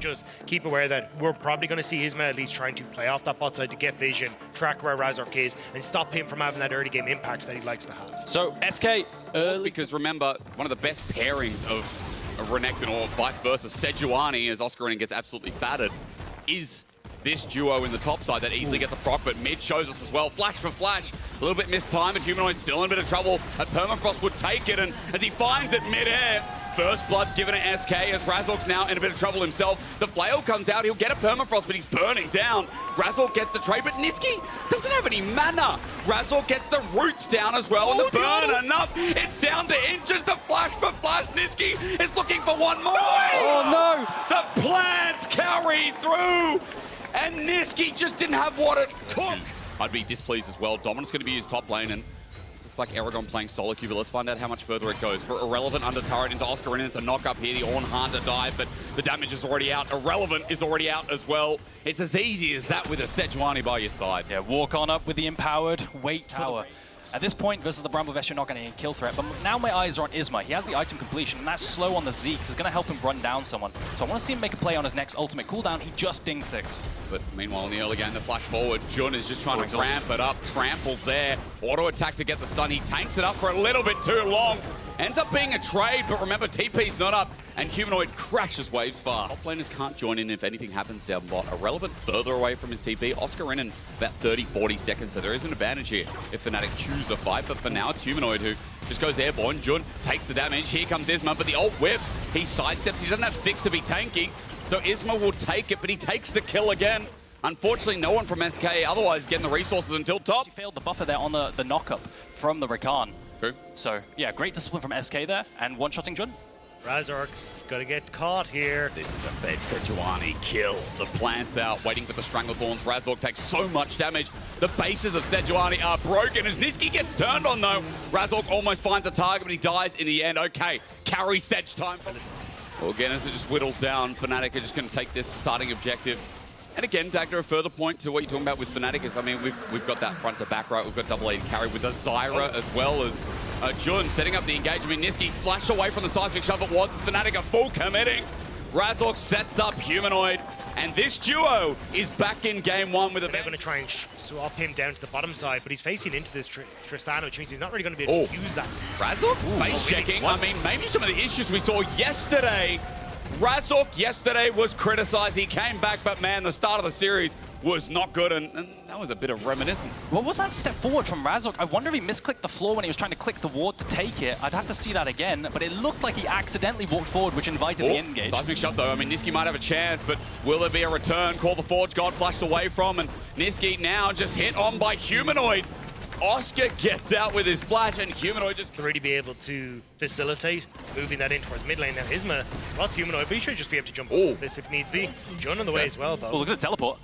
just keep aware that we're probably going to see Isma at least trying to play off that bot side to get vision, track where Razork is, and stop him from having that early game impact that he likes to have. So SK early, because remember, one of the best pairings of Renekton or vice versa, Sejuani, as Oscarinin gets absolutely battered, is this duo in the top side that easily gets a proc, but mid shows us as well. Flash for flash, a little bit missed time, and Humanoid still in a bit of trouble. A Permafrost would take it, and as he finds it mid-air, first blood's given to SK as Razork's now in a bit of trouble himself. The flail comes out, he'll get a Permafrost, but he's burning down. Razork gets the trade, but Nisqy doesn't have any mana. Razork gets the roots down as well, and the burn enough. It's down to inches, the flash for flash. Nisqy is looking for one more. Oh no! The plants carry through, and Nisqy just didn't have what it took. I'd be displeased as well. Dominant's going to be his top lane, and looks like Eragon playing solo queue, but let's find out how much further it goes. For Irrelevant under turret into Oscarinin, it's a knock up here. The Ornn hard to dive, but the damage is already out. Irrelevant is already out as well. It's as easy as that with a Sejuani by your side. Yeah, walk on up with the empowered wait tower. At this point, versus the Bramble Vest, you're not going to get a kill threat, but now my eyes are on Isma. He has the item completion, and that slow on the Zeeks is going to help him run down someone. So I want to see him make a play on his next ultimate cooldown. He just dinged 6. But meanwhile, in the early game, the flash forward, Jun is just trying to ramp it up. Tramples there. Auto attack to get the stun. He tanks it up for a little bit too long. Ends up being a trade, but remember, TP's not up, and Humanoid crashes waves fast. Top laners can't join in if anything happens down bot. Irrelevant further away from his TP. Oscarinin about 30-40 seconds, so there is an advantage here if Fnatic choose a fight, but for now, it's Humanoid who just goes airborne. Jun takes the damage. Here comes Isma, but the ult whips. He sidesteps. He doesn't have 6 to be tanking, so Isma will take it, but he takes the kill again. Unfortunately, no one from SK otherwise getting the resources until top. He failed the buffer there on the knock-up from the Rakan. True. So, yeah, great discipline from SK there, and one-shotting Jun. Razork's gonna get caught here. This is a fed Sejuani kill. The plant's out, waiting for the Stranglethorns. Razork takes so much damage. The bases of Sejuani are broken as Nisqy gets turned on, though. Razork almost finds a target, but he dies in the end. Okay, carry Sej time. Well, again, as it just whittles down, Fnatic are just going to take this starting objective. And again, Dagda, a further point to what you're talking about with Fnatic is, I mean, we've got that front to back right. We've got double AD carry with a Zyra as well as Jun setting up the engagement. Nisqy flashed away from the seismic shove it was as Fnatic are full committing. Razork sets up Humanoid, and this duo is back in game 1 with a... They're going to try and swap him down to the bottom side, but he's facing into this Tristana, which means he's not really going to be able to use that. Razork face checking. I mean, maybe some of the issues we saw yesterday. Razork yesterday was criticized. He came back, but man, the start of the series was not good, and that was a bit of reminiscence. What was that step forward from Razork? I wonder if he misclicked the floor when he was trying to click the ward to take it. I'd have to see that again, but it looked like he accidentally walked forward, which invited the engage. Seismic shot though. I mean, Nisqy might have a chance, but will there be a return? Call the Forge God flashed away from, and Nisqy now just hit on by Humanoid. Oscar gets out with his flash, and Humanoid just... To really be able to facilitate moving that in towards mid lane. Now, Isma, lots Humanoid, but he should just be able to jump over this if needs be. Jun on the way as well, though. Oh, look at the teleport.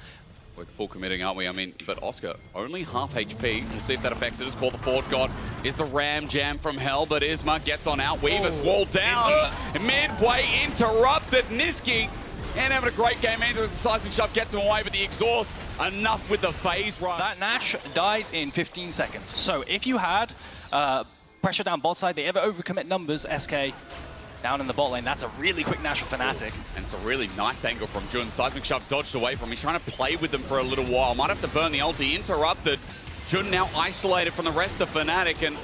We're full committing, aren't we? I mean, but Oscar, only half HP. We'll see if that affects it. It's called the Forge God. Is the Ram Jam from hell, but Isma gets on out. Weaver's walled down. Midway interrupted. Nisqy, and having a great game. Either the seismic shove gets him away, but the exhaust, enough with the phase rush. That Nash dies in 15 seconds. So if you had pressure down bot side, they ever overcommit numbers, SK down in the bot lane, that's a really quick Nash for Fnatic. And it's a really nice angle from Jun. Seismic shove dodged away from him. He's trying to play with them for a little while. Might have to burn the ulti. Interrupted. Jun now isolated from the rest of Fnatic, and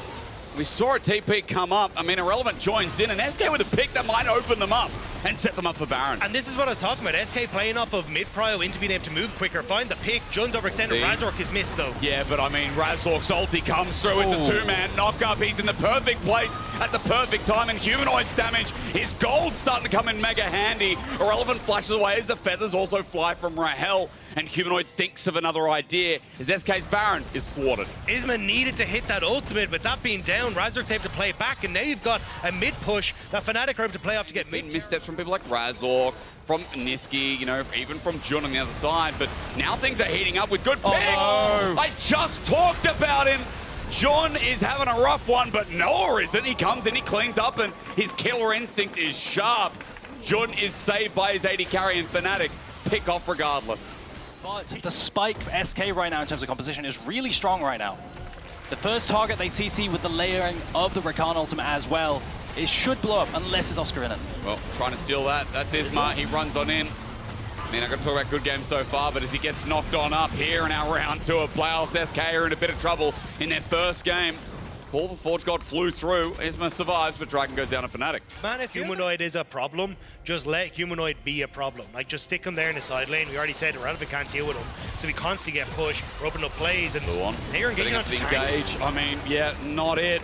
we saw a TP come up. I mean, Irrelevant joins in, and SK with a pick that might open them up and set them up for Baron. And this is what I was talking about. SK playing off of mid-prio into being able to move quicker, find the pick. Jun's overextended. Razork is missed, though. Yeah, but I mean, Razork's ulti comes through with the two-man knock-up. He's in the perfect place at the perfect time, and Humanoid's damage, his gold's starting to come in mega handy. Irrelevant flashes away as the feathers also fly from Rahel, and Humanoid thinks of another idea as SK's Baron is thwarted. Isma needed to hit that ultimate, but that being down, Razork's able to play it back, and now you've got a mid-push that Fnatic are able to play off to get mid. Missteps from people like Razork, from Nisqy, you know, even from Jun on the other side, but now things are heating up with good picks. Oh. I just talked about him. Jun is having a rough one, but Noah isn't. He comes in, he cleans up, and his killer instinct is sharp. Jun is saved by his AD carry, and Fnatic pick off regardless. But the spike for SK right now in terms of composition is really strong right now. The first target they CC with the layering of the Rakan ultimate as well, it should blow up unless it's Oscarinin. Well, trying to steal that. That's Isma. He runs on in. I mean, I got to talk about good games so far, but as he gets knocked on up here in our round 2 of playoffs, SK are in a bit of trouble in their first game. Paul the Forge God flew through. Isma survives, but Dragon goes down to Fnatic. Man, if Humanoid is a problem, just let Humanoid be a problem. Like, just stick him there in the side lane. We already said Irrelevant can't deal with him, so we constantly get pushed. We're opening up plays, and Luon they're engaging onto tanks. I mean, yeah, not it.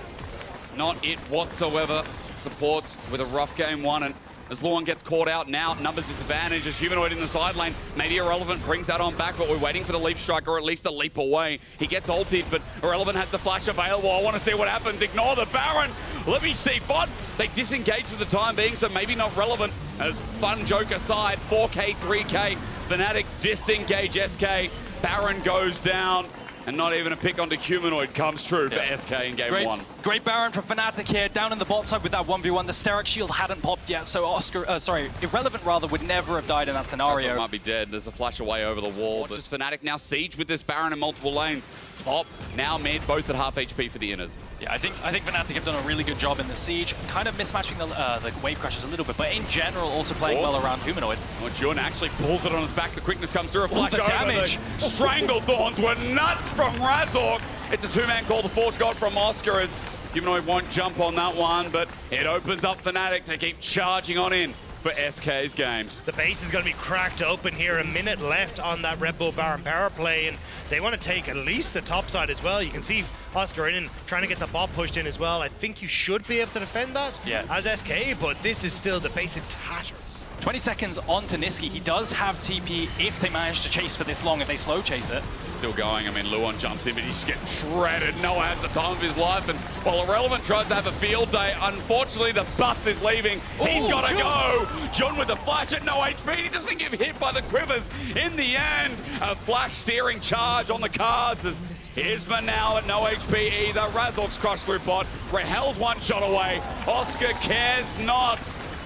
Not it whatsoever. Supports with a rough game 1, and as Luon gets caught out now, numbers disadvantage as Humanoid in the side lane. Maybe Irrelevant brings that on back, but we're waiting for the leap strike, or at least a leap away. He gets ulted, but Irrelevant has the flash available. I want to see what happens. Ignore the Baron. Let me see bot. They disengage for the time being, so maybe not relevant. As fun joke aside, 4K, 3K, Fnatic disengage SK. Baron goes down. And not even a pick onto Humanoid comes true for SK in game 1. Great Baron from Fnatic here, down in the bot side with that 1v1. The Hysterics shield hadn't popped yet, so Irrelevant rather would never have died in that scenario. Razork might be dead. There's a flash away over the wall. But Fnatic now siege with this Baron in multiple lanes. Top, now mid, both at half HP for the inners. Yeah, I think Fnatic have done a really good job in the siege, kind of mismatching the wave crashes a little bit, but in general also playing well around Humanoid. Well, Jun actually pulls it on his back. The quickness comes through. A flash the over. damage. The Strangle Thorns were nuts from Razork. It's a 2-man call. The Forge God from Oscar as Humanoid won't jump on that one, but it opens up Fnatic to keep charging on in for SK's game. The base is going to be cracked open here. A minute left on that Red Bull Baron power play, and they want to take at least the top side as well. You can see Oscarinin trying to get the bot pushed in as well. I think you should be able to defend that as SK, but this is still the base in tatters. 20 seconds on to Nisqy. He does have TP if they manage to chase for this long, if they slow chase it. Still going. I mean, Luon jumps in, but he's just getting shredded. Noah has the time of his life, and while Irrelevant tries to have a field day, unfortunately the bus is leaving. He's got to go. Jun with the flash at no HP. He doesn't get hit by the quivers. In the end, a flash searing charge on the cards as Isma now at no HP either. Razork's crushed through bot. Rahel's one shot away. Oscar cares not.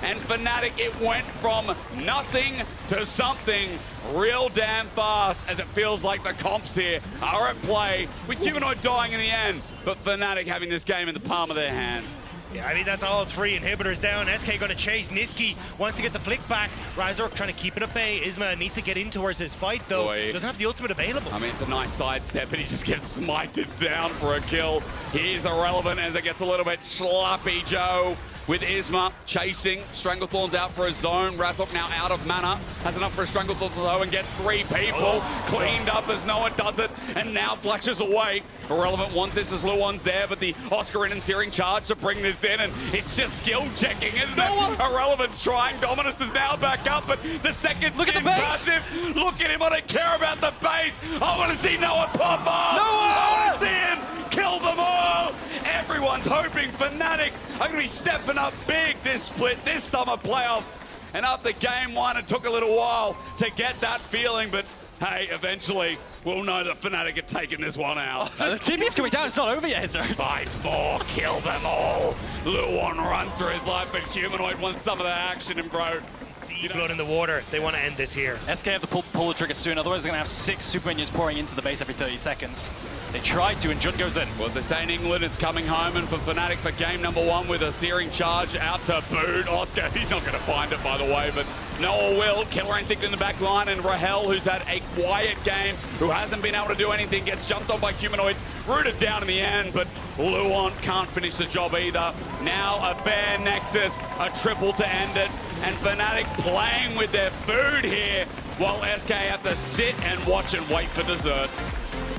And Fnatic, it went from nothing to something real damn fast, as it feels like the comps here are at play, with Humanoid dying in the end, but Fnatic having this game in the palm of their hands. Yeah, I mean, that's all 3 inhibitors down. SK going to chase. Nisqy wants to get the flick back. Razork trying to keep it at bay. Isma needs to get in towards this fight, though. Doesn't have the ultimate available. I mean, it's a nice sidestep, but he just gets smited down for a kill. Here's Irrelevant as it gets a little bit sloppy, Joe. With Isma chasing, Stranglethorn's out for a zone. Razork now out of mana, has enough for a Stranglethorn though, and gets 3 people cleaned up as no one does it, and now flashes away. Irrelevant wants this as Luon's there, but the Oscarinin searing charge to bring this in, and it's just skill checking, isn't it? Irrelevant's trying. Dominus is now back up, but the second skin passive. Look at him. I don't care about the base. I want to see Noah pop off. I want to see him kill them all. Everyone's hoping Fnatic are going to be stepping up big this split, this summer playoffs. And after game 1, it took a little while to get that feeling, but hey, eventually we'll know that Fnatic have taken this one out. The TP's coming down, it's not over yet, sir. Fight more, kill them all. Luon runs for his life, but Humanoid wants some of that action, and bro. See blood in the water. They want to end this here. SK have to pull the trigger soon, otherwise they're going to have 6 super minions pouring into the base every 30 seconds. They tried to, and Jun goes in. Well, they say in England it's coming home, and for Fnatic for game number 1 with a searing charge out to boot. Oscar, he's not going to find it, by the way, but Noah will. Killer Instinct in the back line, and Rahel, who's had a quiet game, who hasn't been able to do anything, gets jumped on by Humanoid, rooted down in the end, but Luon can't finish the job either. Now a bare Nexus, a triple to end it, and Fnatic playing with their food here, while SK have to sit and watch and wait for dessert.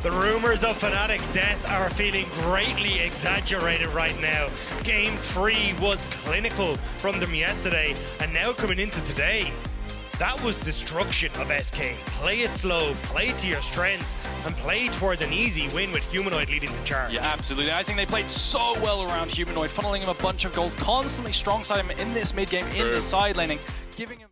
The rumors of Fnatic's death are feeling greatly exaggerated right now. Game 3 was clinical from them yesterday, and now coming into today, that was destruction of SK. Play it slow, play to your strengths, and play towards an easy win with Humanoid leading the charge. Yeah, absolutely. I think they played so well around Humanoid, funneling him a bunch of gold, constantly strong side him in this mid game, in the side laning, giving him